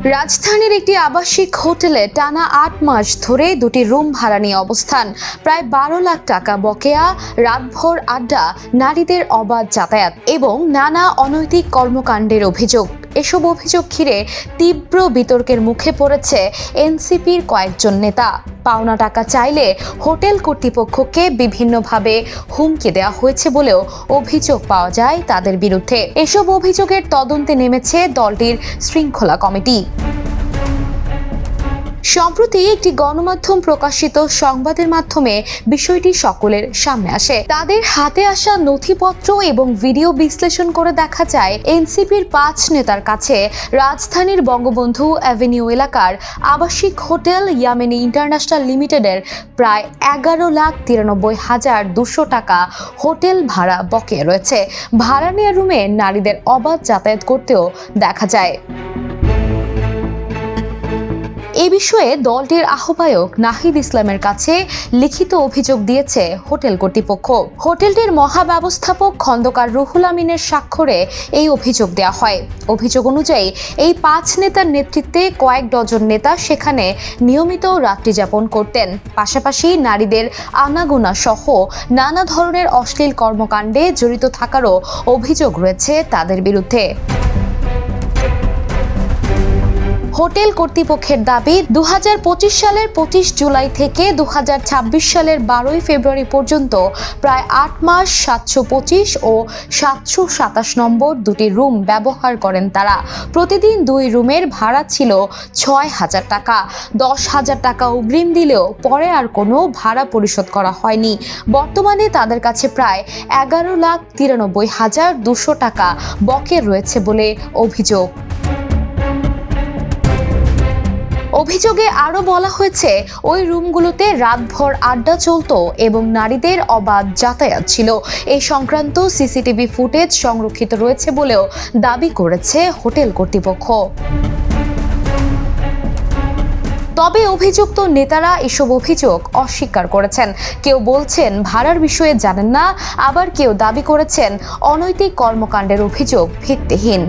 রাজধানীর একটি আবাসিক হোটেলে টানা ৮ মাস ধরে দুটি রুম ভাড়া নিয়ে অবস্থান, প্রায় ১২ লাখ টাকা বকেয়া, রাতভর আড্ডা, নারীদের অবাধ যাতায়াত এবং নানা অনৈতিক কর্মকাণ্ডের অভিযোগ। এসব অভিযোগ ঘিরে তীব্র বিতর্কের মুখে পড়েছে এনসিপির কয়েকজন নেতা। পাওনা টাকা চাইলে হোটেল কর্তৃপক্ষকে বিভিন্নভাবে হুমকি দেওয়া হয়েছে বলেও অভিযোগ পাওয়া যায় তাদের বিরুদ্ধে। এসব অভিযোগের তদন্তে নেমেছে দলটির শৃঙ্খলা কমিটি। সম্প্রতি একটি গণমাধ্যম প্রকাশিত সংবাদের মাধ্যমে বিষয়টি সকলের সামনে আসে। তাদের হাতে আসা নথিপত্র এবং ভিডিও বিশ্লেষণ করে দেখা যায়, এনসিপির ৫ নেতার কাছে রাজধানীর বঙ্গবন্ধু অ্যাভিনিউ এলাকার আবাসিক হোটেল ইয়ামেনি ইন্টারন্যাশনাল লিমিটেডের প্রায় ১১,৯৩,২০০ টাকা হোটেল ভাড়া বকেয়া রয়েছে। ভাড়া নেওয়া রুমে নারীদের অবাধ যাতায়াত করতেও দেখা যায়। এ বিষয়ে দলটির আহ্বায়ক নাহিদ ইসলামের কাছে লিখিত অভিযোগ দিয়েছে হোটেল কর্তৃপক্ষ। হোটেলটির মহাব্যবস্থাপক খন্দকার রুহুল আমিনের স্বাক্ষরে এই অভিযোগ দেওয়া হয়। অভিযোগ অনুযায়ী এই ৫ নেতার নেতৃত্বে কয়েক ডজন নেতা সেখানে নিয়মিত রাত্রি যাপন করতেন। পাশাপাশি নারীদের আনাগোনা সহ নানা ধরনের অশ্লীল কর্মকাণ্ডে জড়িত থাকারও অভিযোগ রয়েছে তাদের বিরুদ্ধে। হোটেল কর্তৃপক্ষের দাবি, ২০২৫ সালের ২৫ জুলাই থেকে ২০২৬ সালের ১২ ফেব্রুয়ারি পর্যন্ত প্রায় ৮ মাস ৭২৫ ও ৭২৭ নম্বর দুটি রুম ব্যবহার করেন তারা। প্রতিদিন ২ রুমের ভাড়া ছিল ৬,০০০ টাকা। ১০,০০০ টাকা অগ্রিম দিলেও পরে আর কোনো ভাড়া পরিশোধ করা হয়নি। বর্তমানে তাদের কাছে প্রায় ১১,৯৩,২০০ টাকা বকেয়া রয়েছে বলে অভিযোগ। অভিযোগে আরও বলা হয়েছে, ওই রুমগুলোতে রাতভর আড্ডা চলত এবং নারীদের অবাধ যাতায়াত ছিল। এই সংক্রান্ত সিসিটিভি ফুটেজ সংরক্ষিত রয়েছে বলেও দাবি করেছে হোটেল কর্তৃপক্ষ। তবে অভিযুক্ত নেতারা এসব অভিযোগ অস্বীকার করেছেন। কেউ বলছেন ভাড়ার বিষয়ে জানেন না, আবার কেউ দাবি করেছেন অনৈতিক কর্মকাণ্ডের অভিযোগ ভিত্তিহীন।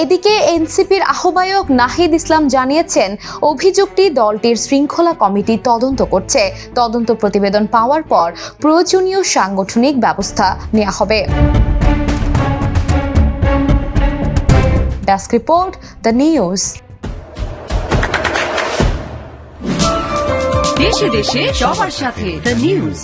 এদিকে এনসিপির আহ্বায়ক নাহিদ ইসলাম জানিয়েছেন, অভিযোগটি দলটির শৃঙ্খলা কমিটি তদন্ত করছে। তদন্ত প্রতিবেদন পাওয়ার পর প্রয়োজনীয় সাংগঠনিক ব্যবস্থা নেওয়া হবে। Desk report, the news. দেশে দেশে সবার সাথে, দ্য নিউজ।